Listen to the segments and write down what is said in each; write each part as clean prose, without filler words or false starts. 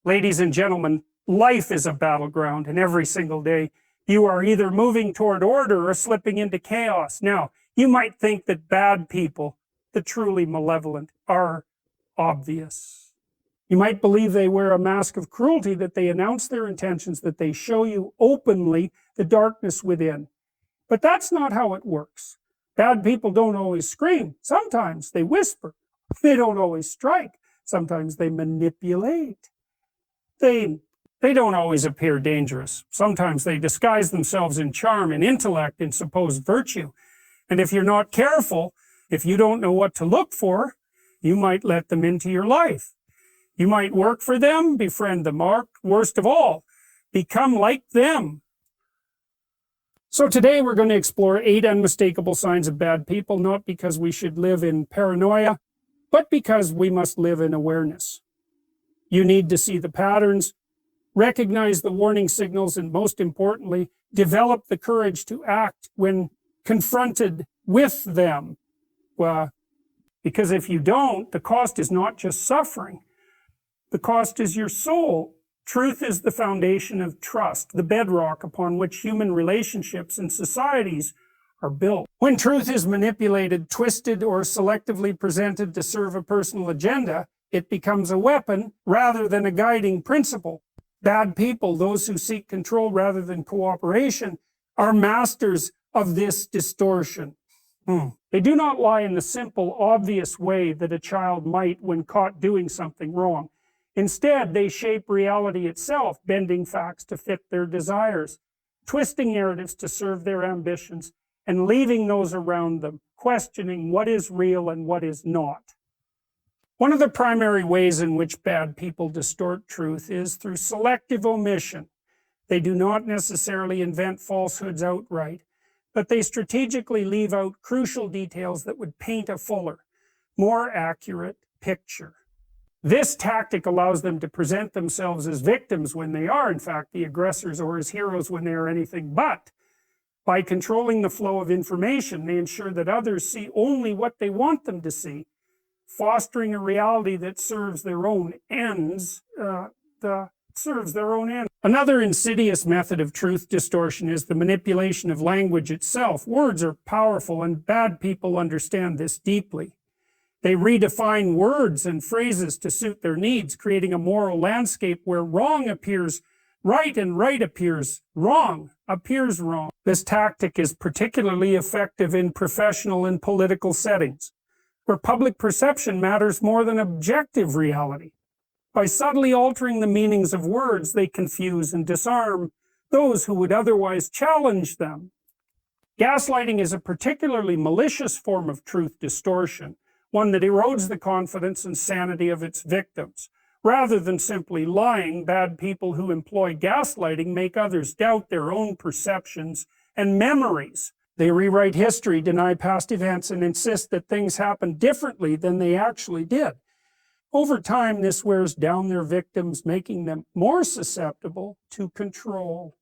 Ladies and gentlemen, life is a battleground, and every single day you are either moving toward order or slipping into chaos. Now, you might think that bad people, the truly malevolent, are obvious. You might believe they wear a mask of cruelty, that they announce their intentions, that they show you openly the darkness within. But that's not how it works. Bad people don't always scream. Sometimes they whisper. They don't always strike. Sometimes they manipulate. They don't always appear dangerous. Sometimes they disguise themselves in charm and intellect and supposed virtue. And if you're not careful, if you don't know what to look for, you might let them into your life. You might work for them, befriend them, or, worst of all, become like them. So today we're going to explore 8 unmistakable signs of bad people, not because we should live in paranoia, but because we must live in awareness. You need to see the patterns, recognize the warning signals, and most importantly, develop the courage to act when confronted with them. Because if you don't, the cost is not just suffering. The cost is your soul. Truth is the foundation of trust, the bedrock upon which human relationships and societies are built. When truth is manipulated, twisted, or selectively presented to serve a personal agenda, it becomes a weapon rather than a guiding principle. Bad people, those who seek control rather than cooperation, are masters of this distortion. They do not lie in the simple, obvious way that a child might when caught doing something wrong. Instead, they shape reality itself, bending facts to fit their desires, twisting narratives to serve their ambitions, and leaving those around them questioning what is real and what is not. One of the primary ways in which bad people distort truth is through selective omission. They do not necessarily invent falsehoods outright, but they strategically leave out crucial details that would paint a fuller, more accurate picture. This tactic allows them to present themselves as victims when they are, in fact, the aggressors, or as heroes when they are anything but. By controlling the flow of information, they ensure that others see only what they want them to see, fostering a reality that serves their own ends. Another insidious method of truth distortion is the manipulation of language itself. Words are powerful, and bad people understand this deeply. They redefine words and phrases to suit their needs, creating a moral landscape where wrong appears right and right appears wrong. This tactic is particularly effective in professional and political settings, where public perception matters more than objective reality. By subtly altering the meanings of words, they confuse and disarm those who would otherwise challenge them. Gaslighting is a particularly malicious form of truth distortion, one that erodes the confidence and sanity of its victims. Rather than simply lying, bad people who employ gaslighting make others doubt their own perceptions and memories. They rewrite history, deny past events, and insist that things happened differently than they actually did. Over time, this wears down their victims, making them more susceptible to control.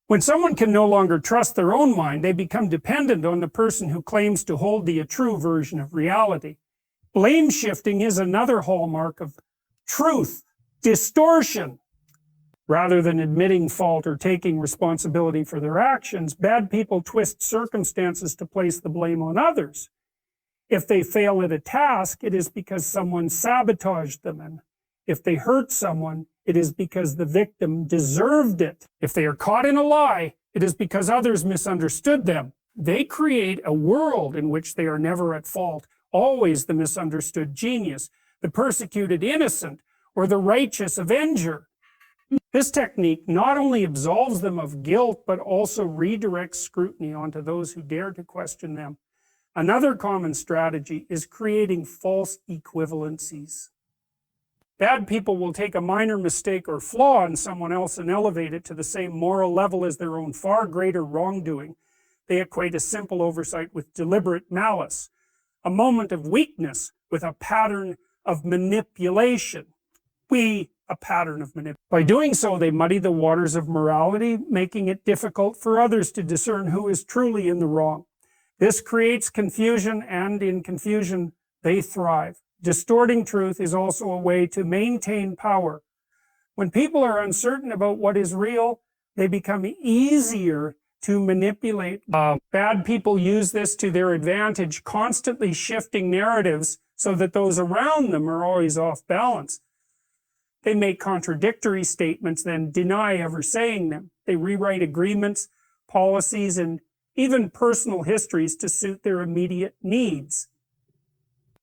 When someone can no longer trust their own mind, they become dependent on the person who claims to hold the true version of reality. Blame shifting is another hallmark of truth distortion. Rather than admitting fault or taking responsibility for their actions, bad people twist circumstances to place the blame on others. If they fail at a task, it is because someone sabotaged them, and if they hurt someone, it is because the victim deserved it. If they are caught in a lie, it is because others misunderstood them. They create a world in which they are never at fault, always the misunderstood genius, the persecuted innocent, or the righteous avenger. This technique not only absolves them of guilt, but also redirects scrutiny onto those who dare to question them. Another common strategy is creating false equivalencies. Bad people will take a minor mistake or flaw in someone else and elevate it to the same moral level as their own far greater wrongdoing. They equate a simple oversight with deliberate malice, a moment of weakness with a pattern of manipulation. By doing so, they muddy the waters of morality, making it difficult for others to discern who is truly in the wrong. This creates confusion, and in confusion, they thrive. Distorting truth is also a way to maintain power. When people are uncertain about what is real, they become easier to manipulate. Bad people use this to their advantage, constantly shifting narratives so that those around them are always off balance. They make contradictory statements, then deny ever saying them. They rewrite agreements, policies, and even personal histories to suit their immediate needs.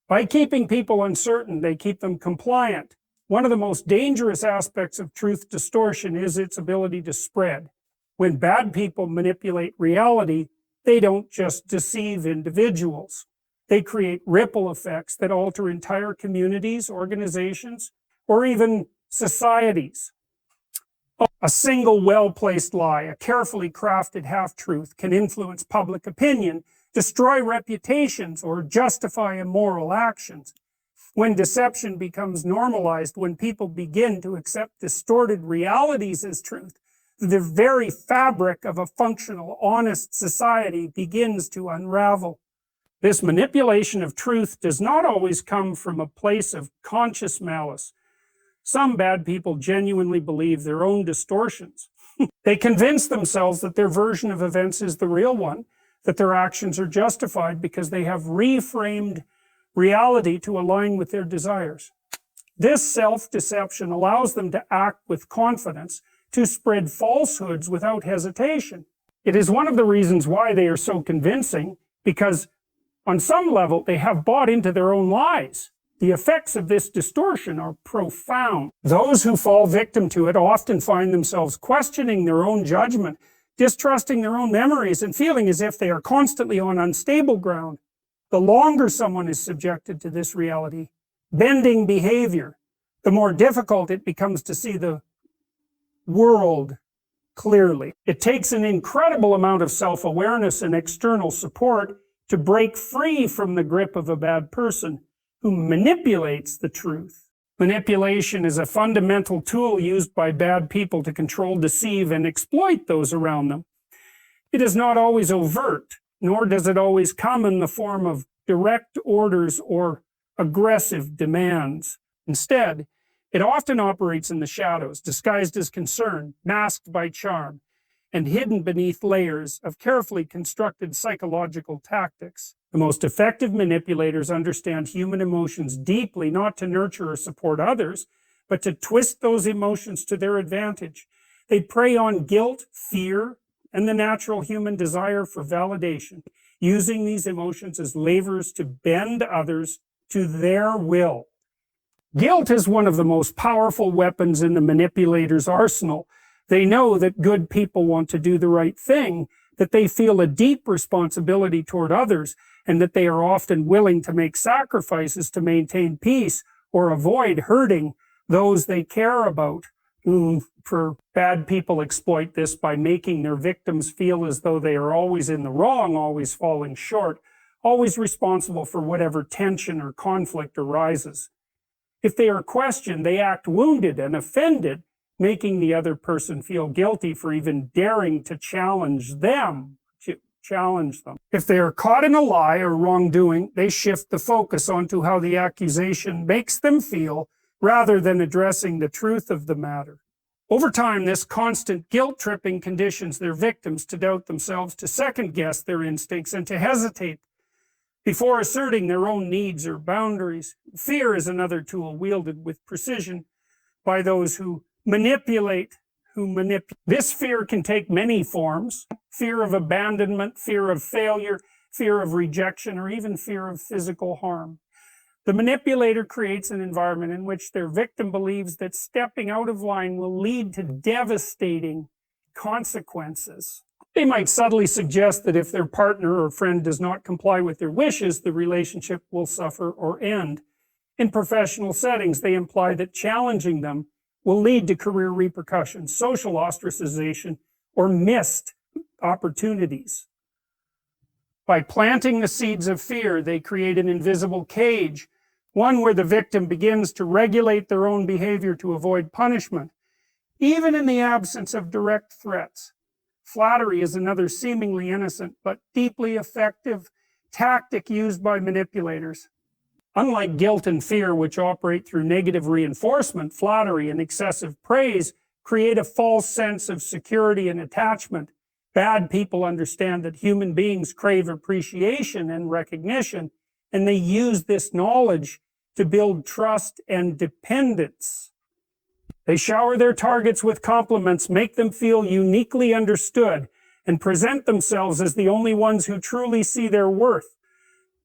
By keeping people uncertain, they keep them compliant. One of the most dangerous aspects of truth distortion is its ability to spread. When bad people manipulate reality, they don't just deceive individuals. They create ripple effects that alter entire communities, organizations, or even societies. A single well-placed lie, a carefully crafted half-truth, can influence public opinion, destroy reputations, or justify immoral actions. When deception becomes normalized, when people begin to accept distorted realities as truth, the very fabric of a functional, honest society begins to unravel. This manipulation of truth does not always come from a place of conscious malice. Some bad people genuinely believe their own distortions. They convince themselves that their version of events is the real one, that their actions are justified because they have reframed reality to align with their desires. This self-deception allows them to act with confidence, to spread falsehoods without hesitation. It is one of the reasons why they are so convincing, because on some level they have bought into their own lies. The effects of this distortion are profound. Those who fall victim to it often find themselves questioning their own judgment, distrusting their own memories, and feeling as if they are constantly on unstable ground. The longer someone is subjected to this reality, bending behavior, the more difficult it becomes to see the world clearly. It takes an incredible amount of self-awareness and external support to break free from the grip of a bad person who manipulates the truth. Manipulation is a fundamental tool used by bad people to control, deceive, and exploit those around them. It is not always overt, nor does it always come in the form of direct orders or aggressive demands. Instead, it often operates in the shadows, disguised as concern, masked by charm, and hidden beneath layers of carefully constructed psychological tactics. The most effective manipulators understand human emotions deeply, not to nurture or support others, but to twist those emotions to their advantage. They prey on guilt, fear, and the natural human desire for validation, using these emotions as levers to bend others to their will. Guilt is one of the most powerful weapons in the manipulator's arsenal. They know that good people want to do the right thing, that they feel a deep responsibility toward others, and that they are often willing to make sacrifices to maintain peace or avoid hurting those they care about. For bad people exploit this by making their victims feel as though they are always in the wrong, always falling short, always responsible for whatever tension or conflict arises. If they are questioned, they act wounded and offended, making the other person feel guilty for even daring to challenge them. If they are caught in a lie or wrongdoing, they shift the focus onto how the accusation makes them feel rather than addressing the truth of the matter. Over time, this constant guilt-tripping conditions their victims to doubt themselves, to second-guess their instincts, and to hesitate before asserting their own needs or boundaries. Fear is another tool wielded with precision by those who manipulate. This fear can take many forms: fear of abandonment, fear of failure, fear of rejection, or even fear of physical harm. The manipulator creates an environment in which their victim believes that stepping out of line will lead to devastating consequences. They might subtly suggest that if their partner or friend does not comply with their wishes, the relationship will suffer or end. In professional settings, they imply that challenging them will lead to career repercussions, social ostracization, or missed opportunities. By planting the seeds of fear, they create an invisible cage, one where the victim begins to regulate their own behavior to avoid punishment, even in the absence of direct threats. Flattery is another seemingly innocent but deeply effective tactic used by manipulators. Unlike guilt and fear, which operate through negative reinforcement, flattery, and excessive praise, create a false sense of security and attachment. Bad people understand that human beings crave appreciation and recognition, and they use this knowledge to build trust and dependence. They shower their targets with compliments, make them feel uniquely understood, and present themselves as the only ones who truly see their worth.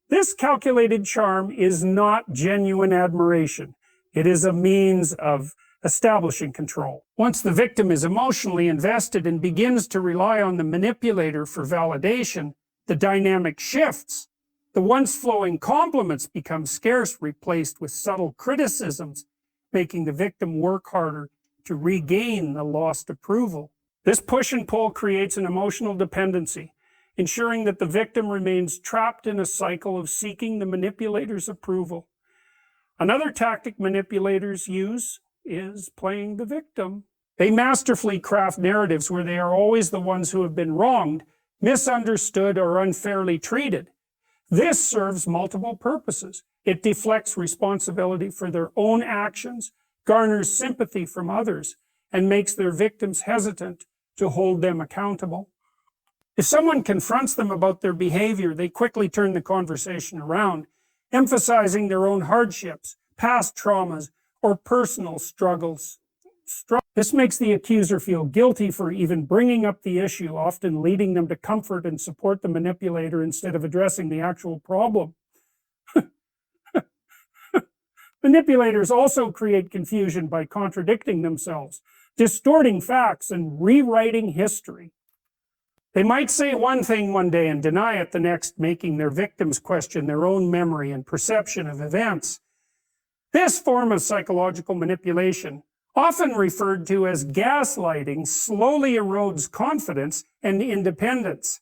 This calculated charm is not genuine admiration. It is a means of establishing control. Once the victim is emotionally invested and begins to rely on the manipulator for validation, the dynamic shifts. The once flowing compliments become scarce, replaced with subtle criticisms, making the victim work harder to regain the lost approval. This push and pull creates an emotional dependency, ensuring that the victim remains trapped in a cycle of seeking the manipulator's approval. Another tactic manipulators use is playing the victim. They masterfully craft narratives where they are always the ones who have been wronged, misunderstood, or unfairly treated. This serves multiple purposes. It deflects responsibility for their own actions, garners sympathy from others, and makes their victims hesitant to hold them accountable. If someone confronts them about their behavior, they quickly turn the conversation around, emphasizing their own hardships, past traumas, or personal struggles. This makes the accuser feel guilty for even bringing up the issue, often leading them to comfort and support the manipulator instead of addressing the actual problem. Manipulators also create confusion by contradicting themselves, distorting facts, and rewriting history. They might say one thing one day and deny it the next, making their victims question their own memory and perception of events. This form of psychological manipulation, often referred to as gaslighting, slowly erodes confidence and independence.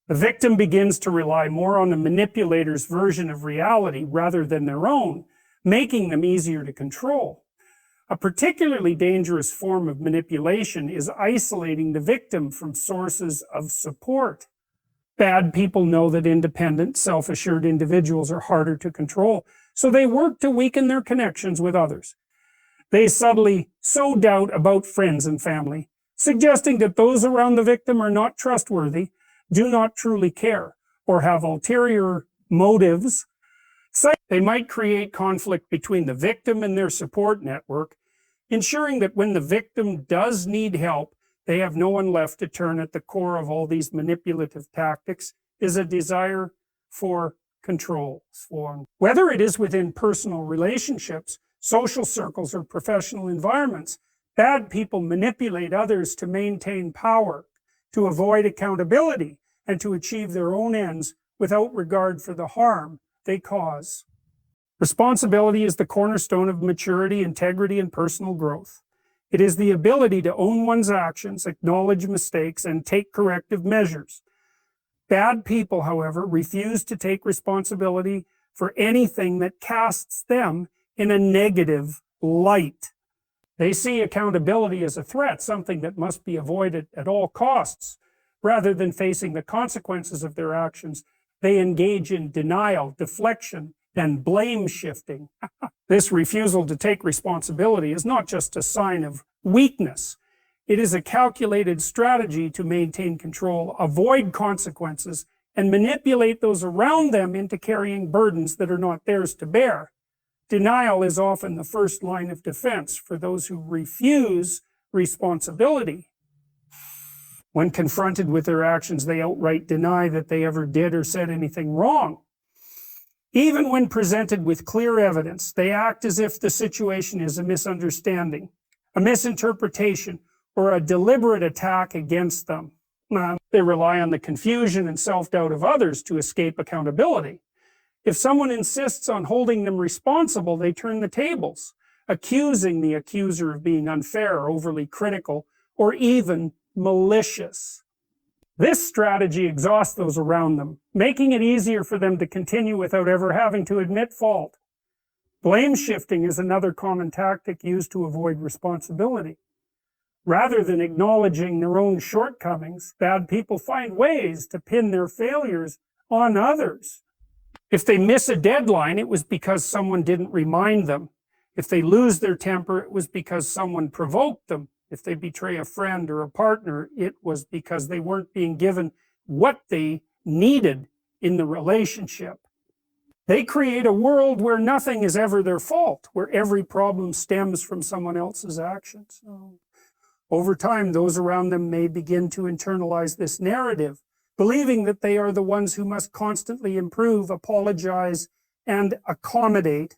The victim begins to rely more on the manipulator's version of reality rather than their own, making them easier to control. A particularly dangerous form of manipulation is isolating the victim from sources of support. Bad people know that independent, self-assured individuals are harder to control, so they work to weaken their connections with others. They subtly sow doubt about friends and family, suggesting that those around the victim are not trustworthy, do not truly care, or have ulterior motives. They might create conflict between the victim and their support network, ensuring that when the victim does need help, they have no one left to turn. At the core of all these manipulative tactics is a desire for control. Whether it is within personal relationships, social circles, or professional environments, bad people manipulate others to maintain power, to avoid accountability, and to achieve their own ends without regard for the harm they cause. Responsibility is the cornerstone of maturity, integrity, and personal growth. It is the ability to own one's actions, acknowledge mistakes, and take corrective measures. Bad people, however, refuse to take responsibility for anything that casts them in a negative light. They see accountability as a threat, something that must be avoided at all costs. Rather than facing the consequences of their actions, they engage in denial, deflection, and blame shifting. This refusal to take responsibility is not just a sign of weakness. It is a calculated strategy to maintain control, avoid consequences, and manipulate those around them into carrying burdens that are not theirs to bear. Denial is often the first line of defense for those who refuse responsibility. When confronted with their actions, they outright deny that they ever did or said anything wrong. Even when presented with clear evidence, they act as if the situation is a misunderstanding, a misinterpretation, or a deliberate attack against them. They rely on the confusion and self-doubt of others to escape accountability. If someone insists on holding them responsible, they turn the tables, accusing the accuser of being unfair, overly critical, or even malicious. This strategy exhausts those around them, making it easier for them to continue without ever having to admit fault. Blame shifting is another common tactic used to avoid responsibility. Rather than acknowledging their own shortcomings, bad people find ways to pin their failures on others. If they miss a deadline, it was because someone didn't remind them. If they lose their temper, it was because someone provoked them. If they betray a friend or a partner, it was because they weren't being given what they needed in the relationship. They create a world where nothing is ever their fault, where every problem stems from someone else's actions. Over time, those around them may begin to internalize this narrative, believing that they are the ones who must constantly improve, apologize, and accommodate.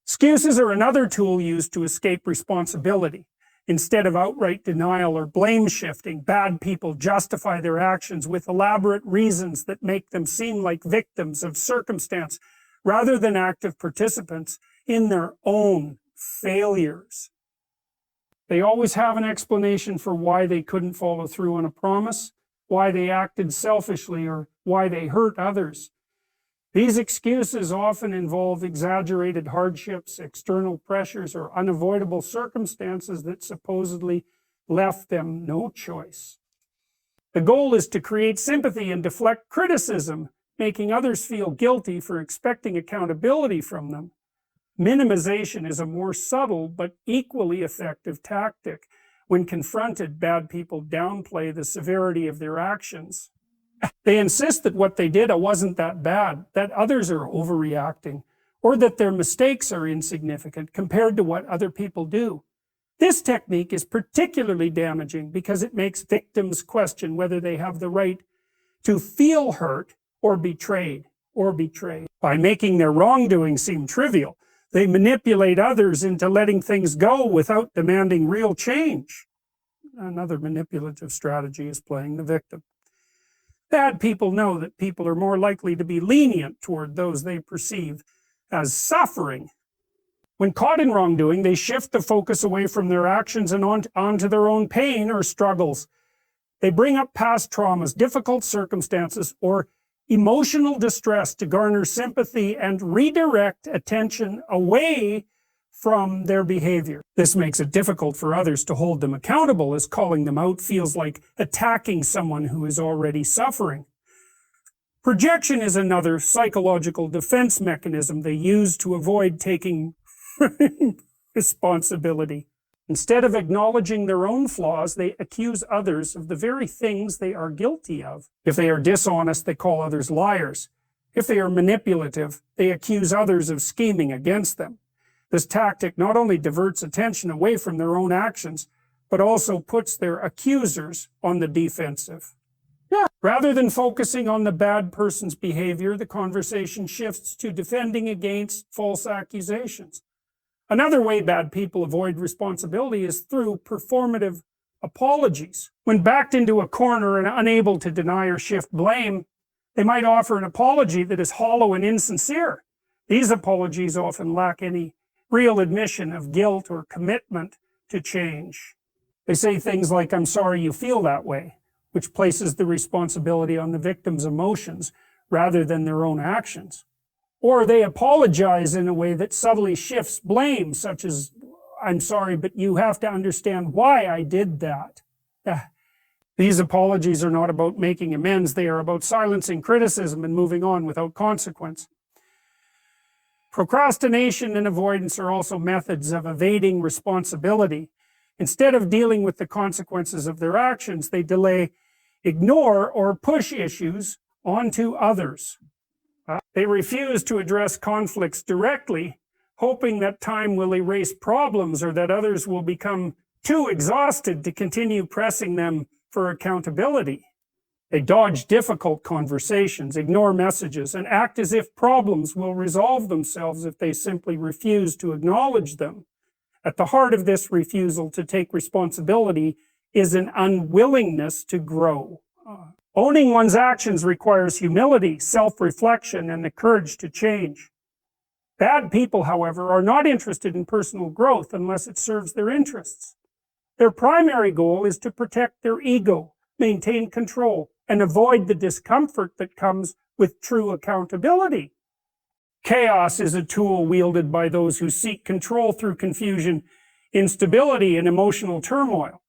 Excuses are another tool used to escape responsibility. Instead of outright denial or blame shifting, bad people justify their actions with elaborate reasons that make them seem like victims of circumstance rather than active participants in their own failures. They always have an explanation for why they couldn't follow through on a promise, why they acted selfishly, or why they hurt others. These excuses often involve exaggerated hardships, external pressures, or unavoidable circumstances that supposedly left them no choice. The goal is to create sympathy and deflect criticism, making others feel guilty for expecting accountability from them. Minimization is a more subtle but equally effective tactic. When confronted, bad people downplay the severity of their actions. They insist that what they did wasn't that bad, that others are overreacting, or that their mistakes are insignificant compared to what other people do. This technique is particularly damaging because it makes victims question whether they have the right to feel hurt or betrayed. By making their wrongdoing seem trivial, they manipulate others into letting things go without demanding real change. Another manipulative strategy is playing the victim. Bad people know that people are more likely to be lenient toward those they perceive as suffering. When caught in wrongdoing, they shift the focus away from their actions and onto their own pain or struggles. They bring up past traumas, difficult circumstances, or emotional distress to garner sympathy and redirect attention away from their behavior. This makes it difficult for others to hold them accountable, as calling them out feels like attacking someone who is already suffering. Projection is another psychological defense mechanism they use to avoid taking responsibility. Instead of acknowledging their own flaws, they accuse others of the very things they are guilty of. If they are dishonest, they call others liars. If they are manipulative, they accuse others of scheming against them. This tactic not only diverts attention away from their own actions, but also puts their accusers on the defensive. Rather than focusing on the bad person's behavior, the conversation shifts to defending against false accusations. Another way bad people avoid responsibility is through performative apologies. When backed into a corner and unable to deny or shift blame, they might offer an apology that is hollow and insincere. These apologies often lack any real admission of guilt or commitment to change. They say things like, "I'm sorry you feel that way," which places the responsibility on the victim's emotions rather than their own actions. Or they apologize in a way that subtly shifts blame, such as, "I'm sorry, but you have to understand why I did that." These apologies are not about making amends, they are about silencing criticism and moving on without consequence. Procrastination and avoidance are also methods of evading responsibility. Instead of dealing with the consequences of their actions, they delay, ignore, or push issues onto others. They refuse to address conflicts directly, hoping that time will erase problems or that others will become too exhausted to continue pressing them for accountability. They dodge difficult conversations, ignore messages, and act as if problems will resolve themselves if they simply refuse to acknowledge them. At the heart of this refusal to take responsibility is an unwillingness to grow. Owning one's actions requires humility, self-reflection, and the courage to change. Bad people, however, are not interested in personal growth unless it serves their interests. Their primary goal is to protect their ego, maintain control, and avoid the discomfort that comes with true accountability. Chaos is a tool wielded by those who seek control through confusion, instability, and emotional turmoil.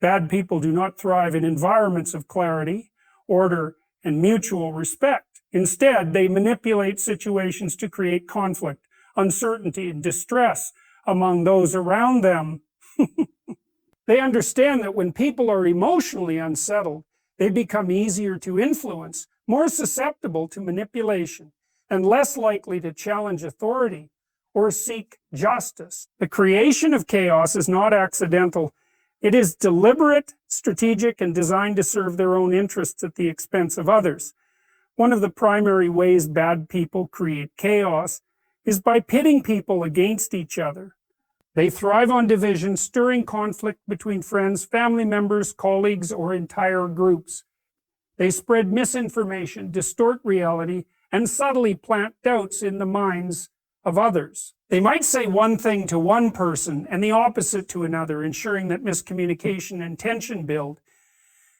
Bad people do not thrive in environments of clarity, order, and mutual respect. Instead, they manipulate situations to create conflict, uncertainty, and distress among those around them. They understand that when people are emotionally unsettled, they become easier to influence, more susceptible to manipulation, and less likely to challenge authority or seek justice. The creation of chaos is not accidental. It is deliberate, strategic, and designed to serve their own interests at the expense of others. One of the primary ways bad people create chaos is by pitting people against each other. They thrive on division, stirring conflict between friends, family members, colleagues, or entire groups. They spread misinformation, distort reality, and subtly plant doubts in the minds of others. They might say one thing to one person and the opposite to another, ensuring that miscommunication and tension build.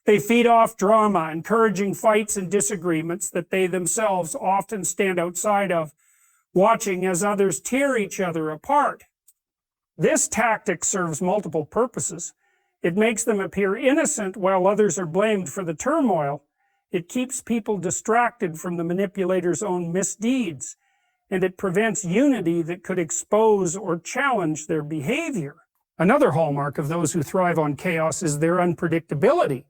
They feed off drama, encouraging fights and disagreements that they themselves often stand outside of, watching as others tear each other apart. This tactic serves multiple purposes. It makes them appear innocent while others are blamed for the turmoil. It keeps people distracted from the manipulator's own misdeeds, and it prevents unity that could expose or challenge their behavior. Another hallmark of those who thrive on chaos is their unpredictability.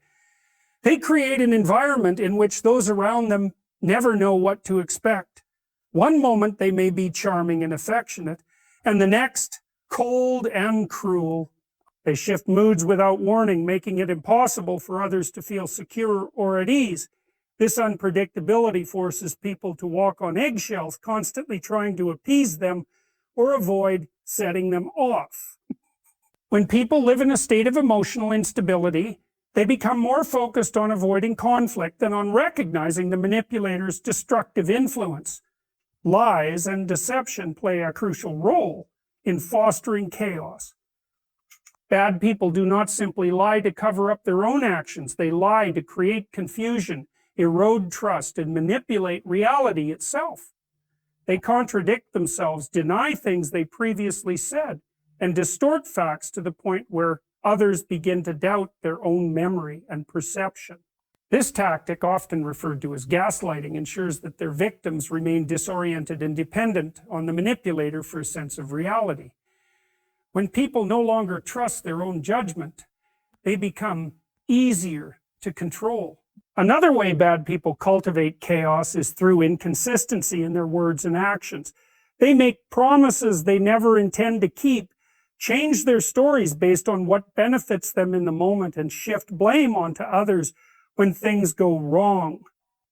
They create an environment in which those around them never know what to expect. One moment they may be charming and affectionate, and the next, cold and cruel. They shift moods without warning, making it impossible for others to feel secure or at ease. This unpredictability forces people to walk on eggshells, constantly trying to appease them or avoid setting them off. When people live in a state of emotional instability, they become more focused on avoiding conflict than on recognizing the manipulator's destructive influence. Lies and deception play a crucial role in fostering chaos. Bad people do not simply lie to cover up their own actions. They lie to create confusion, erode trust, and manipulate reality itself. They contradict themselves, deny things they previously said, and distort facts to the point where others begin to doubt their own memory and perception. This tactic, often referred to as gaslighting, ensures that their victims remain disoriented and dependent on the manipulator for a sense of reality. When people no longer trust their own judgment, they become easier to control. Another way bad people cultivate chaos is through inconsistency in their words and actions. They make promises they never intend to keep, change their stories based on what benefits them in the moment, and shift blame onto others when things go wrong.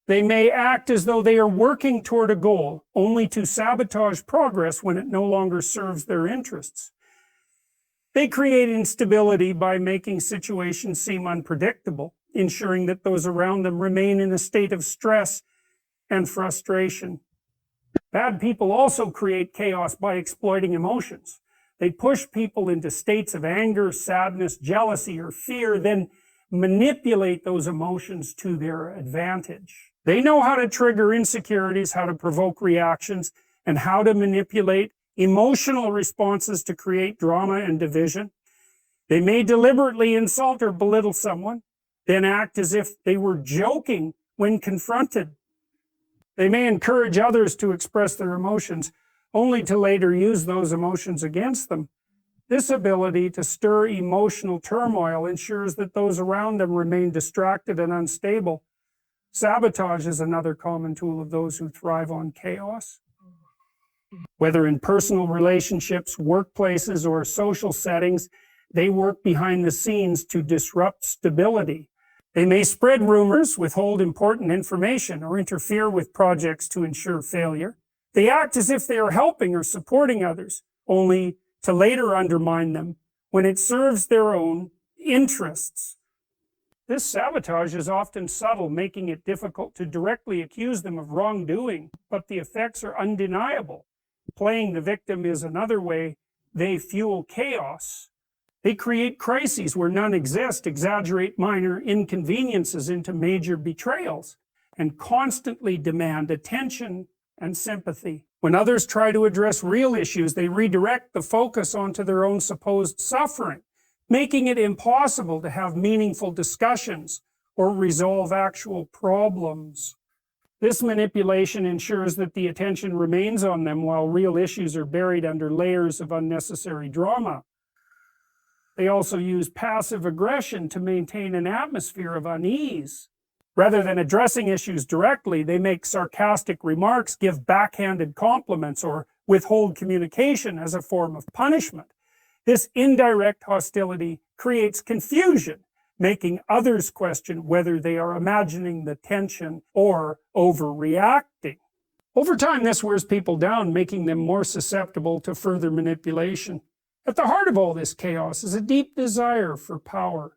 They may act as though they are working toward a goal, only to sabotage progress when it no longer serves their interests. They create instability by making situations seem unpredictable, ensuring that those around them remain in a state of stress and frustration. Bad people also create chaos by exploiting emotions. They push people into states of anger, sadness, jealousy, or fear, then manipulate those emotions to their advantage. They know how to trigger insecurities, how to provoke reactions, and how to manipulate emotional responses to create drama and division. They may deliberately insult or belittle someone, then act as if they were joking when confronted. They may encourage others to express their emotions, only to later use those emotions against them. This ability to stir emotional turmoil ensures that those around them remain distracted and unstable. Sabotage is another common tool of those who thrive on chaos. Whether in personal relationships, workplaces, or social settings, they work behind the scenes to disrupt stability. They may spread rumors, withhold important information, or interfere with projects to ensure failure. They act as if they are helping or supporting others, only to later undermine them when it serves their own interests. This sabotage is often subtle, making it difficult to directly accuse them of wrongdoing, but the effects are undeniable. Playing the victim is another way they fuel chaos. They create crises where none exist, exaggerate minor inconveniences into major betrayals, and constantly demand attention and sympathy. When others try to address real issues, they redirect the focus onto their own supposed suffering, making it impossible to have meaningful discussions or resolve actual problems. This manipulation ensures that the attention remains on them while real issues are buried under layers of unnecessary drama. They also use passive aggression to maintain an atmosphere of unease. Rather than addressing issues directly, they make sarcastic remarks, give backhanded compliments, or withhold communication as a form of punishment. This indirect hostility creates confusion, making others question whether they are imagining the tension or overreacting. Over time, this wears people down, making them more susceptible to further manipulation. At the heart of all this chaos is a deep desire for power.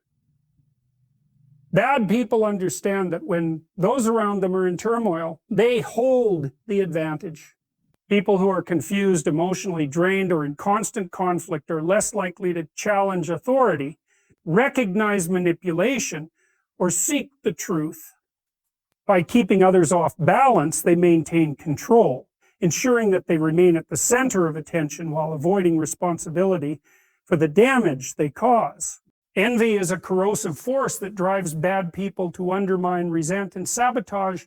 Bad people understand that when those around them are in turmoil, they hold the advantage. People who are confused, emotionally drained, or in constant conflict are less likely to challenge authority, recognize manipulation, or seek the truth. By keeping others off balance, they maintain control, ensuring that they remain at the center of attention while avoiding responsibility for the damage they cause. Envy is a corrosive force that drives bad people to undermine, resent, and sabotage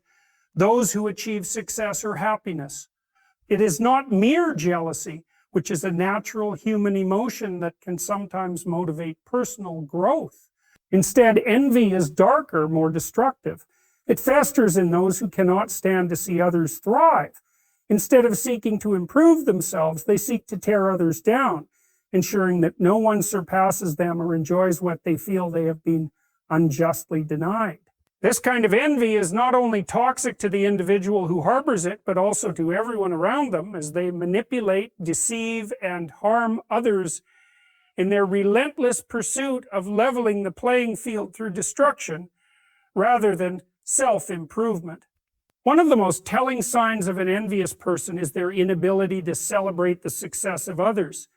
those who achieve success or happiness. It is not mere jealousy, which is a natural human emotion that can sometimes motivate personal growth. Instead, envy is darker, more destructive. It festers in those who cannot stand to see others thrive. Instead of seeking to improve themselves, they seek to tear others down, ensuring that no one surpasses them or enjoys what they feel they have been unjustly denied. This kind of envy is not only toxic to the individual who harbors it, but also to everyone around them as they manipulate, deceive, and harm others in their relentless pursuit of leveling the playing field through destruction rather than self-improvement. One of the most telling signs of an envious person is their inability to celebrate the success of others.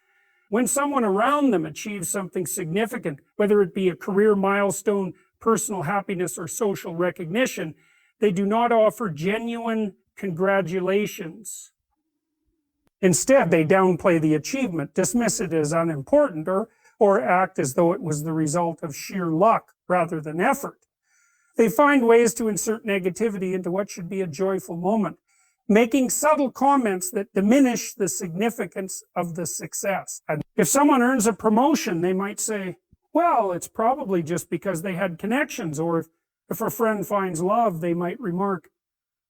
When someone around them achieves something significant, whether it be a career milestone, personal happiness, or social recognition, they do not offer genuine congratulations. Instead, they downplay the achievement, dismiss it as unimportant, or act as though it was the result of sheer luck rather than effort. They find ways to insert negativity into what should be a joyful moment, making subtle comments that diminish the significance of the success. And if someone earns a promotion, they might say, well, it's probably just because they had connections, or if a friend finds love, they might remark,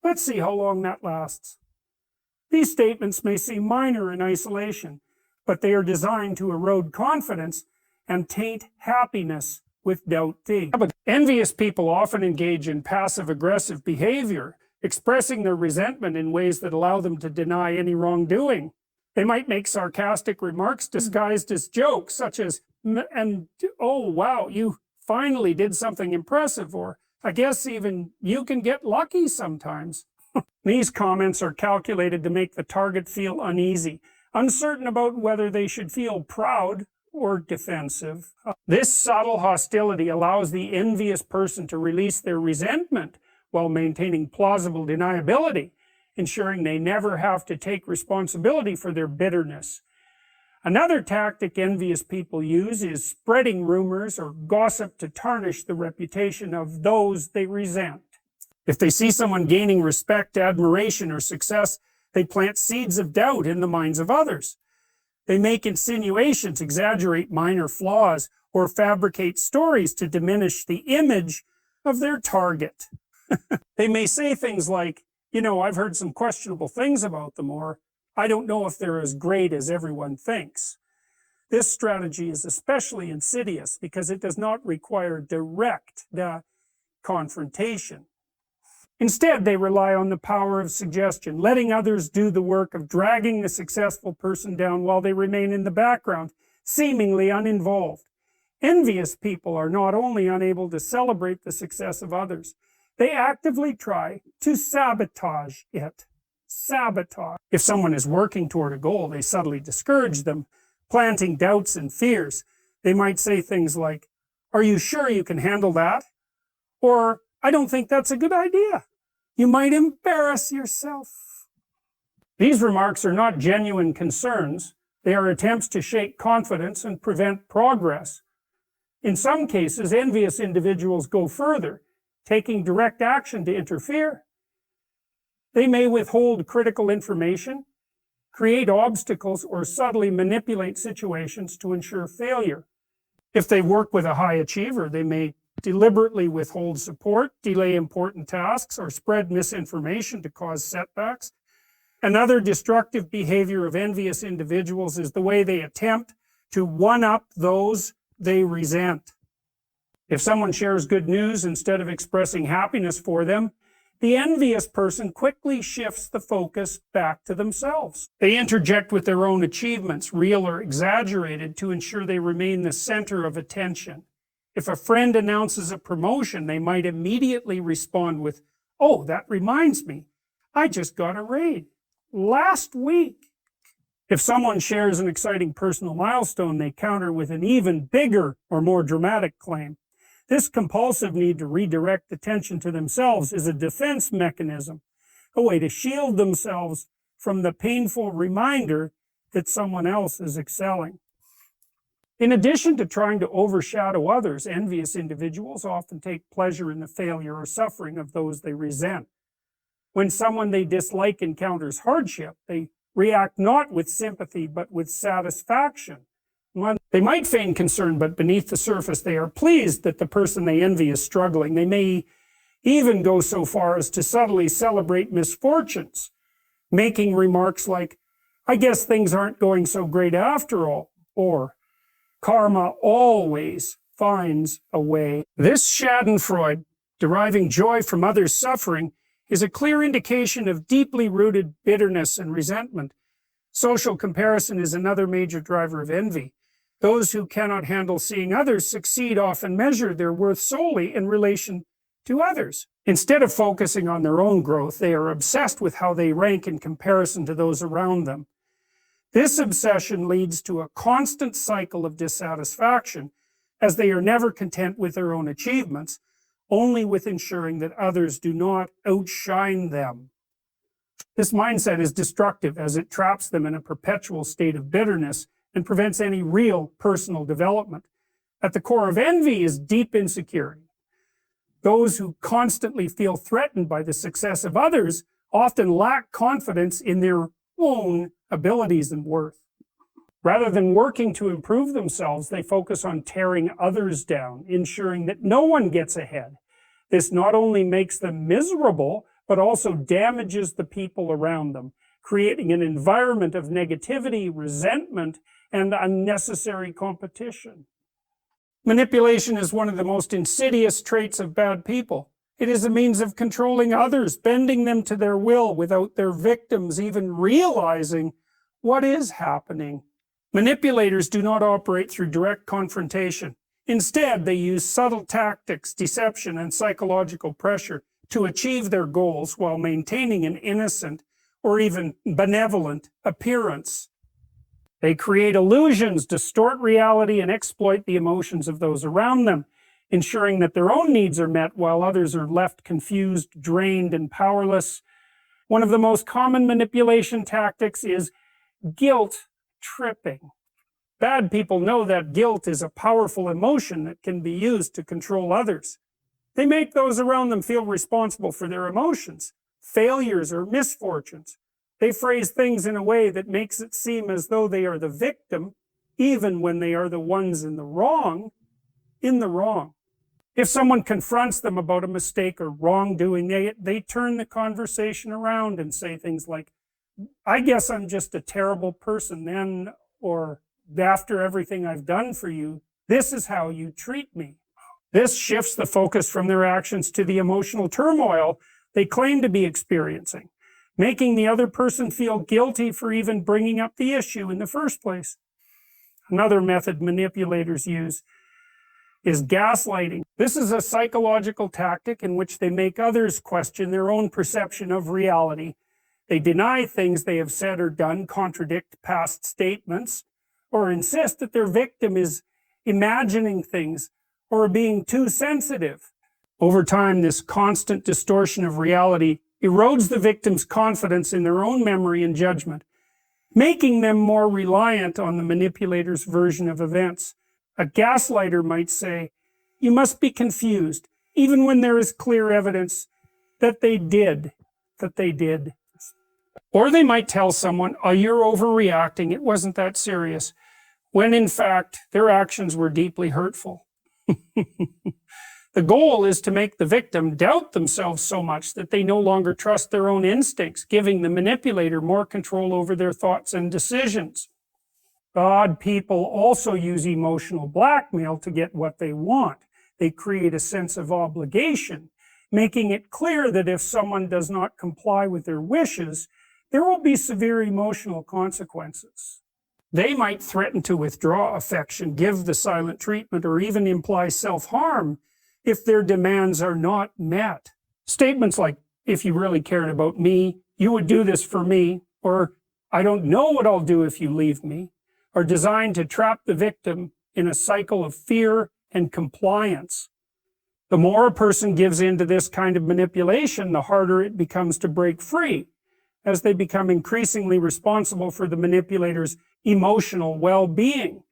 let's see how long that lasts. These statements may seem minor in isolation, but they are designed to erode confidence and taint happiness with doubt. Envious people often engage in passive-aggressive behavior, expressing their resentment in ways that allow them to deny any wrongdoing. They might make sarcastic remarks disguised as jokes, such as, oh wow, you finally did something impressive, or I guess even you can get lucky sometimes. These comments are calculated to make the target feel uneasy, uncertain about whether they should feel proud or defensive. This subtle hostility allows the envious person to release their resentment while maintaining plausible deniability, ensuring they never have to take responsibility for their bitterness. Another tactic envious people use is spreading rumors or gossip to tarnish the reputation of those they resent. If they see someone gaining respect, admiration, or success, they plant seeds of doubt in the minds of others. They make insinuations, exaggerate minor flaws, or fabricate stories to diminish the image of their target. They may say things like, I've heard some questionable things about them, or I don't know if they're as great as everyone thinks. This strategy is especially insidious because it does not require direct confrontation. Instead, they rely on the power of suggestion, letting others do the work of dragging the successful person down while they remain in the background, seemingly uninvolved. Envious people are not only unable to celebrate the success of others, they actively try to sabotage it. Sabotage. If someone is working toward a goal, they subtly discourage them, planting doubts and fears. They might say things like, are you sure you can handle that? Or, I don't think that's a good idea. You might embarrass yourself. These remarks are not genuine concerns. They are attempts to shake confidence and prevent progress. In some cases, envious individuals go further, taking direct action to interfere. They may withhold critical information, create obstacles, or subtly manipulate situations to ensure failure. If they work with a high achiever, they may deliberately withhold support, delay important tasks, or spread misinformation to cause setbacks. Another destructive behavior of envious individuals is the way they attempt to one-up those they resent. If someone shares good news instead of expressing happiness for them, the envious person quickly shifts the focus back to themselves. They interject with their own achievements, real or exaggerated, to ensure they remain the center of attention. If a friend announces a promotion, they might immediately respond with, "Oh, that reminds me, I just got a raise last week." If someone shares an exciting personal milestone, they counter with an even bigger or more dramatic claim. This compulsive need to redirect attention to themselves is a defense mechanism, a way to shield themselves from the painful reminder that someone else is excelling. In addition to trying to overshadow others, envious individuals often take pleasure in the failure or suffering of those they resent. When someone they dislike encounters hardship, they react not with sympathy but with satisfaction. They might feign concern, but beneath the surface they are pleased that the person they envy is struggling. They may even go so far as to subtly celebrate misfortunes, making remarks like, "I guess things aren't going so great after all," or "Karma always finds a way." This schadenfreude, deriving joy from others' suffering, is a clear indication of deeply rooted bitterness and resentment. Social comparison is another major driver of envy. Those who cannot handle seeing others succeed often measure their worth solely in relation to others. Instead of focusing on their own growth, they are obsessed with how they rank in comparison to those around them. This obsession leads to a constant cycle of dissatisfaction, as they are never content with their own achievements, only with ensuring that others do not outshine them. This mindset is destructive, as it traps them in a perpetual state of bitterness and prevents any real personal development. At the core of envy is deep insecurity. Those who constantly feel threatened by the success of others often lack confidence in their own abilities and worth. Rather than working to improve themselves, they focus on tearing others down, ensuring that no one gets ahead. This not only makes them miserable, but also damages the people around them, creating an environment of negativity, resentment, and unnecessary competition. Manipulation is one of the most insidious traits of bad people. It is a means of controlling others, bending them to their will without their victims even realizing what is happening. Manipulators do not operate through direct confrontation. Instead, they use subtle tactics, deception, and psychological pressure to achieve their goals while maintaining an innocent or even benevolent appearance. They create illusions, distort reality, and exploit the emotions of those around them, ensuring that their own needs are met while others are left confused, drained, and powerless. One of the most common manipulation tactics is guilt tripping. Bad people know that guilt is a powerful emotion that can be used to control others. They make those around them feel responsible for their emotions, failures, or misfortunes. They phrase things in a way that makes it seem as though they are the victim, even when they are the ones in the wrong. If someone confronts them about a mistake or wrongdoing, they turn the conversation around and say things like, "I guess I'm just a terrible person then," or "After everything I've done for you, this is how you treat me." This shifts the focus from their actions to the emotional turmoil they claim to be experiencing, making the other person feel guilty for even bringing up the issue in the first place. Another method manipulators use is gaslighting. This is a psychological tactic in which they make others question their own perception of reality. They deny things they have said or done, contradict past statements, or insist that their victim is imagining things or being too sensitive. Over time, this constant distortion of reality erodes the victim's confidence in their own memory and judgment, making them more reliant on the manipulator's version of events. A gaslighter might say, "You must be confused," even when there is clear evidence that they did that they did. Or they might tell someone, oh, you're overreacting, it wasn't that serious, when in fact their actions were deeply hurtful. The goal is to make the victim doubt themselves so much that they no longer trust their own instincts, giving the manipulator more control over their thoughts and decisions. Bad people also use emotional blackmail to get what they want. They create a sense of obligation, making it clear that if someone does not comply with their wishes, there will be severe emotional consequences. They might threaten to withdraw affection, give the silent treatment, or even imply self-harm if their demands are not met. Statements like, if you really cared about me, you would do this for me, or I don't know what I'll do if you leave me, are designed to trap the victim in a cycle of fear and compliance. The more a person gives in to this kind of manipulation, the harder it becomes to break free, as they become increasingly responsible for the manipulator's emotional well-being.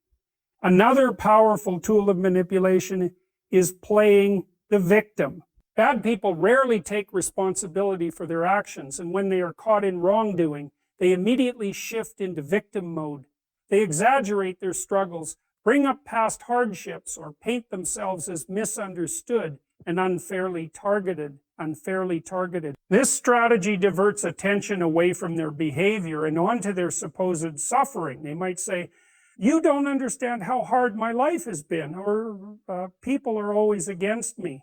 Another powerful tool of manipulation is playing the victim. Bad people rarely take responsibility for their actions, and when they are caught in wrongdoing, they immediately shift into victim mode. They exaggerate their struggles, bring up past hardships, or paint themselves as misunderstood and unfairly targeted. This strategy diverts attention away from their behavior and onto their supposed suffering. They might say, you don't understand how hard my life has been, or people are always against me,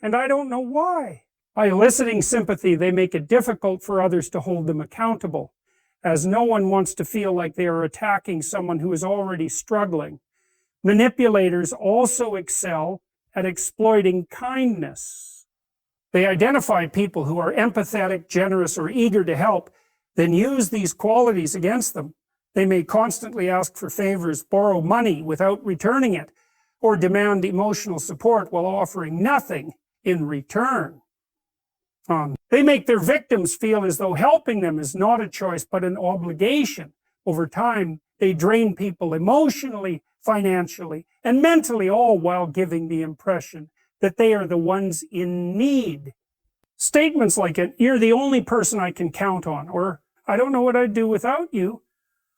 and I don't know why. By eliciting sympathy, they make it difficult for others to hold them accountable, as no one wants to feel like they are attacking someone who is already struggling. Manipulators also excel at exploiting kindness. They identify people who are empathetic, generous, or eager to help, then use these qualities against them. They may constantly ask for favors, borrow money without returning it, or demand emotional support while offering nothing in return. They make their victims feel as though helping them is not a choice but an obligation. Over time, they drain people emotionally, financially, and mentally, all while giving the impression that they are the ones in need. Statements like, you're the only person I can count on, or I don't know what I'd do without you,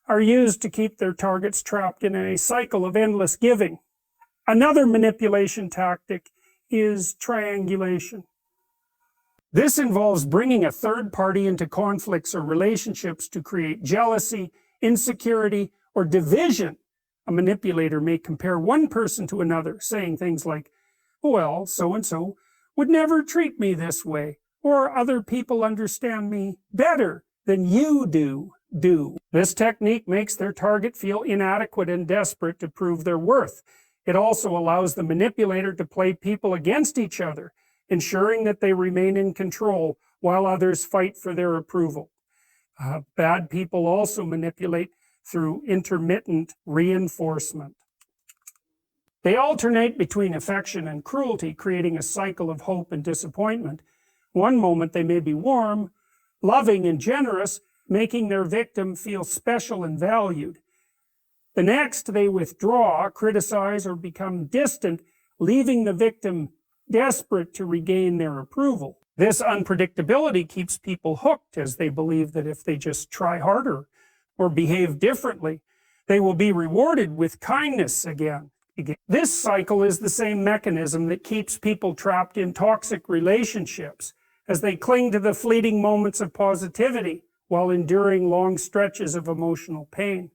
are used to keep their targets trapped in a cycle of endless giving. Another manipulation tactic is triangulation. This involves bringing a third party into conflicts or relationships to create jealousy, insecurity, or division. A manipulator may compare one person to another, saying things like, well, so-and-so would never treat me this way, or other people understand me better than you do. This technique makes their target feel inadequate and desperate to prove their worth. It also allows the manipulator to play people against each other, ensuring that they remain in control while others fight for their approval. Bad people also manipulate through intermittent reinforcement. They alternate between affection and cruelty, creating a cycle of hope and disappointment. One moment they may be warm, loving, and generous, making their victim feel special and valued. The next, they withdraw, criticize, or become distant, leaving the victim desperate to regain their approval. This unpredictability keeps people hooked, as they believe that if they just try harder or behave differently, they will be rewarded with kindness again. This cycle is the same mechanism that keeps people trapped in toxic relationships, as they cling to the fleeting moments of positivity while enduring long stretches of emotional pain.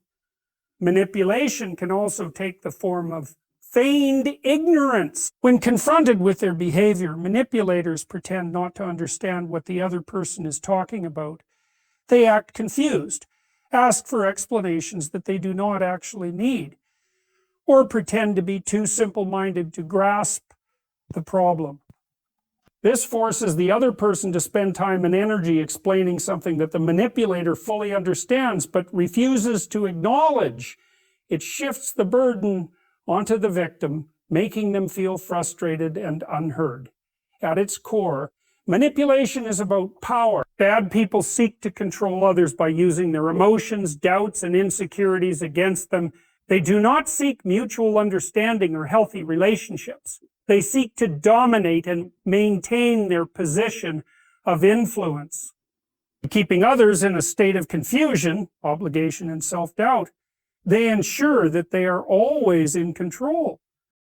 Manipulation can also take the form of feigned ignorance. When confronted with their behavior, manipulators pretend not to understand what the other person is talking about. They act confused, ask for explanations that they do not actually need, or pretend to be too simple-minded to grasp the problem. This forces the other person to spend time and energy explaining something that the manipulator fully understands but refuses to acknowledge. It shifts the burden onto the victim, making them feel frustrated and unheard. At its core, manipulation is about power. Bad people seek to control others by using their emotions, doubts, and insecurities against them. They do not seek mutual understanding or healthy relationships. They seek to dominate and maintain their position of influence. Keeping others in a state of confusion, obligation, and self-doubt, they ensure that they are always in control.